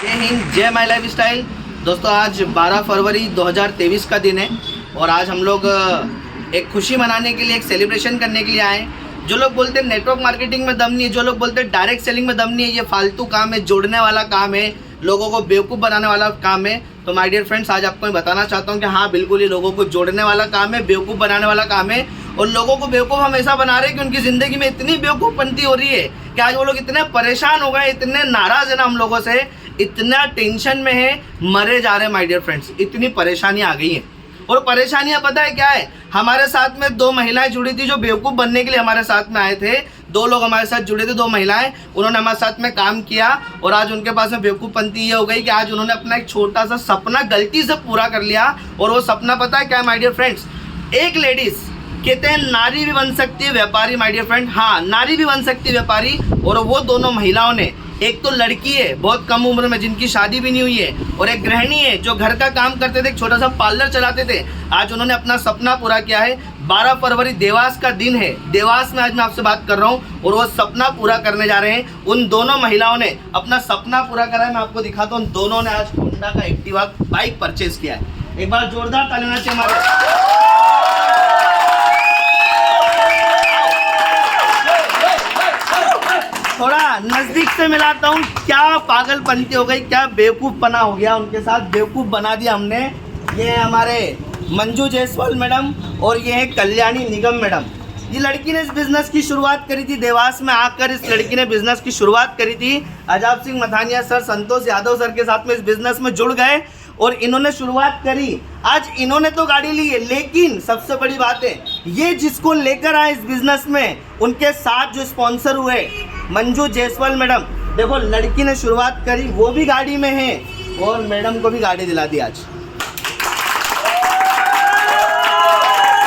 जय हिंद, जय my life style. दोस्तों आज 12 फरवरी 2023 का दिन है और आज हम लोग एक खुशी मनाने के लिए, एक सेलिब्रेशन करने के लिए आए। जो लोग बोलते हैं नेटवर्क मार्केटिंग में दम नहीं है, जो लोग बोलते हैं डायरेक्ट सेलिंग में दम नहीं है, ये फालतू काम है, जोड़ने वाला काम है, लोगों को बेवकूफ़ बनाने वाला काम है। तो माय डियर फ्रेंड्स, आज आपको मैं बताना चाहता हूँ कि हाँ बिल्कुल ये लोगों को जोड़ने वाला काम है, बेवकूफ़ बनाने वाला काम है। और लोगों को बेवकूफ़ हम ऐसा बना रहे हैं कि उनकी ज़िंदगी में इतनी बेवकूफ़पंती हो रही है कि आज वो लोग इतने परेशान हो गए, इतने नाराज़ है ना हम लोगों से, इतना टेंशन में है, मरे जा रहे हैं माय डियर फ्रेंड्स। इतनी परेशानी आ गई है। और परेशानियां पता है क्या है, हमारे साथ में 2 महिलाएं जुड़ी थी जो बेवकूफ़ बनने के लिए हमारे साथ में आए थे। 2 लोग हमारे साथ जुड़े थे, 2 महिलाएं, उन्होंने हमारे साथ में काम किया और आज उनके पास में बेवकूफ़पंती ये हो गई कि आज उन्होंने अपना एक छोटा सा सपना गलती से पूरा कर लिया। और वो सपना पता है क्या है माय डियर फ्रेंड्स, एक लेडीज़ कहते हैं नारी भी बन सकती है व्यापारी माय डियर फ्रेंड। हाँ, नारी भी बन सकती है व्यापारी। और वो दोनों महिलाओं ने, एक तो लड़की है बहुत कम उम्र में जिनकी शादी भी नहीं हुई है, और एक गृहिणी है जो घर का काम करते थे, एक छोटा सा पार्लर चलाते थे। आज उन्होंने अपना सपना पूरा किया है। 12 फरवरी देवास का दिन है, देवास में आज मैं आपसे बात कर रहा हूँ और वो सपना पूरा करने जा रहे हैं। उन दोनों महिलाओं ने अपना सपना पूरा करा है। मैं आपको दिखाता हूँ, दोनों ने आज होंडा का एक्टिवा बाइक परचेज किया है। एक बार जोरदार तालियां चाहिए हमारे। थोड़ा नज़दीक से मिलाता हूँ, क्या पागलपंती हो गई, क्या बेवकूफ़पना हो गया उनके साथ, बेवकूफ़ बना दिया हमने। ये है हमारे मंजू जायसवाल मैडम और ये है कल्याणी निगम मैडम। ये लड़की ने इस बिज़नेस की शुरुआत करी थी, देवास में आकर इस लड़की ने बिज़नेस की शुरुआत करी थी। आजाद सिंह मथानिया सर, संतोष यादव सर के साथ में इस बिज़नेस में जुड़ गए और इन्होंने शुरुआत करी। आज इन्होंने तो गाड़ी ली है, लेकिन सबसे बड़ी बात है ये जिसको लेकर आए इस बिज़नेस में, उनके साथ जो स्पॉन्सर हुए मंजू जायसवाल मैडम। देखो लड़की ने शुरुआत करी, वो भी गाड़ी में है और मैडम को भी गाड़ी दिला दी आज।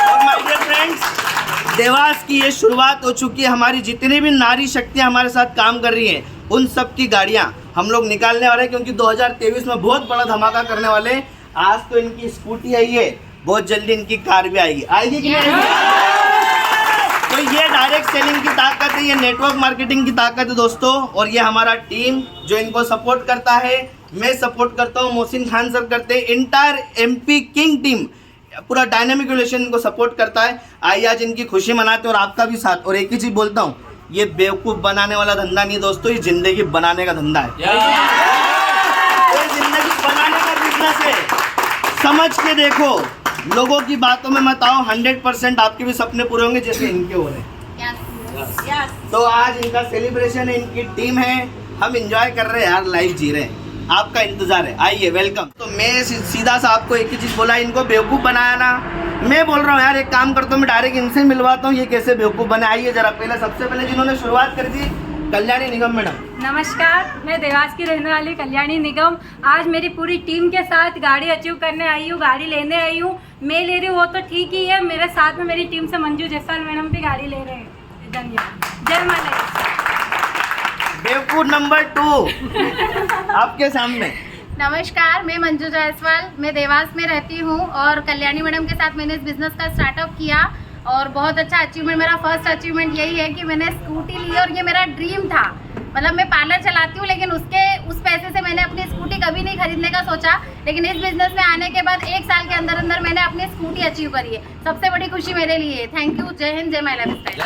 और माय डियर फ्रेंड्स, देवास की ये शुरुआत हो चुकी है। हमारी जितनी भी नारी शक्तियाँ हमारे साथ काम कर रही हैं, उन सब की गाड़ियाँ हम लोग निकालने वाले हैं, क्योंकि 2023 में बहुत बड़ा धमाका करने वाले हैं। आज तो इनकी स्कूटी आई है, बहुत जल्दी इनकी कार भी आएगी। आएगी कि नहीं आएगी? तो ये डायरेक्ट सेलिंग की ताकत है, ये नेटवर्क मार्केटिंग की ताकत है दोस्तों। और ये हमारा टीम जो इनको सपोर्ट करता है, मैं सपोर्ट करता हूँ, मोहसिन खान सर करते हैं, इंटायर MP किंग टीम, पूरा डायनामिक रिलेशन इनको सपोर्ट करता है। आइए आज इनकी खुशी मनाते हैं और आपका भी साथ। और एक ही चीज़ बोलता हूँ, ये बेवकूफ़ बनाने वाला धंधा नहीं दोस्तों, ये ज़िंदगी बनाने का धंधा है। ये ज़िंदगी बनाने का बिजनेस है। समझ के देखो, लोगों की बातों में मत आओ। 100% आपके भी सपने पूरे होंगे जैसे इनके हो रहे हैं। तो आज इनका सेलिब्रेशन है, इनकी टीम है, हम एंजॉय कर रहे हैं यार, लाइफ जी रहे हैं, आपका इंतजार है। आइए वेलकम। तो मैं सीधा सा आपको एक ही चीज़ बोला, इनको बेवकूफ़ बनाया ना। मैं बोल रहा हूँ यार, एक काम करता हूँ, मैं डायरेक्ट इनसे मिलवाता हूँ ये कैसे बेवकूफ़ बने। आइए जरा पहले, सबसे पहले जिन्होंने शुरुआत करी थी कल्याणी निगम मैडम। नमस्कार, मैं देवास की रहने वाली कल्याणी निगम। आज मेरी पूरी टीम के साथ गाड़ी अचीव करने आई हूँ, गाड़ी लेने आई हूँ। मैं ले रही हूँ वो तो ठीक ही है, मेरे साथ में मेरी टीम से मंजू जायसवाल मैडम भी गाड़ी ले रहे हैं। धन्यवाद। जय माला। बेवकूफ़ नंबर 2 आपके सामने। नमस्कार, मैं मंजू जायसवाल, मैं देवास में रहती हूँ और कल्याणी मैडम के साथ मैंने इस बिज़नेस का स्टार्टअप किया और बहुत अच्छा अचीवमेंट, मेरा फर्स्ट अचीवमेंट यही है कि मैंने स्कूटी ली और ये मेरा ड्रीम था। मतलब मैं पार्लर चलाती हूँ, लेकिन उस पैसे से मैंने अपनी स्कूटी कभी नहीं खरीदने का सोचा, लेकिन इस बिज़नेस में आने के बाद 1 साल के अंदर अंदर मैंने अपनी स्कूटी अचीव करी है। सबसे बड़ी खुशी मेरे लिए है। Thank you. जय हिंद, जय माई लाइफ स्टाइल।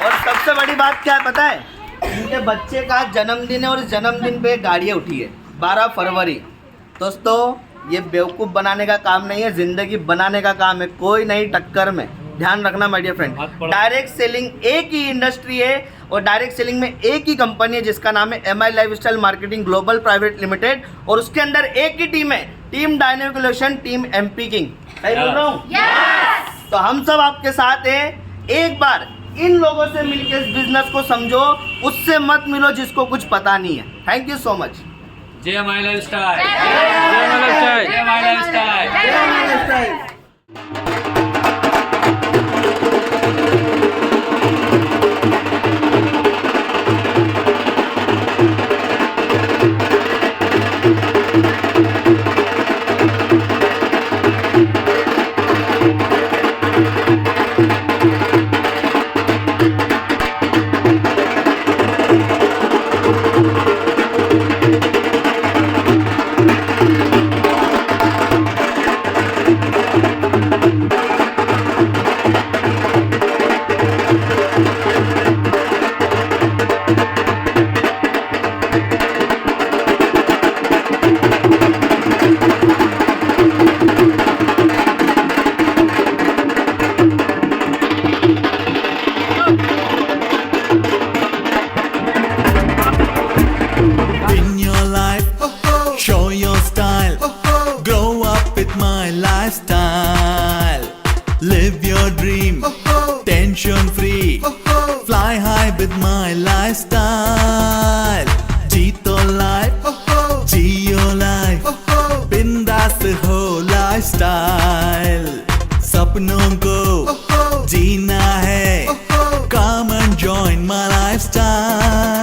और सबसे बड़ी बात क्या है पता है, इनके बच्चे का जन्मदिन है और इस जन्मदिन पे गाड़ियाँ उठी है 12 फरवरी। दोस्तों ये बेवकूफ़ बनाने का काम नहीं है, ज़िंदगी बनाने का काम है। कोई नहीं टक्कर में, ध्यान रखना my dear friend. Direct selling एक ही इंडस्ट्री है और डायरेक्ट सेलिंग में एक ही कंपनी है जिसका नाम है MI lifestyle marketing global private limited, और उसके अंदर एक ही टीम है, team dynamic relation, team MP king. सही बोल रहा हूँ? यस। तो हम सब आपके साथ हैं। एक बार इन लोगों से मिलकर इस बिजनेस को समझो, उससे मत मिलो जिसको कुछ पता नहीं है। Thank you so much. जय माई लाइफ स्टाइल, जय माई लाइफ स्टाइल, जय माई लाइफ स्टाइल, जय my life style. with my lifestyle. जीतो life, जियो life, बिंदास हो lifestyle. सपनों को जीना है, come and join my lifestyle.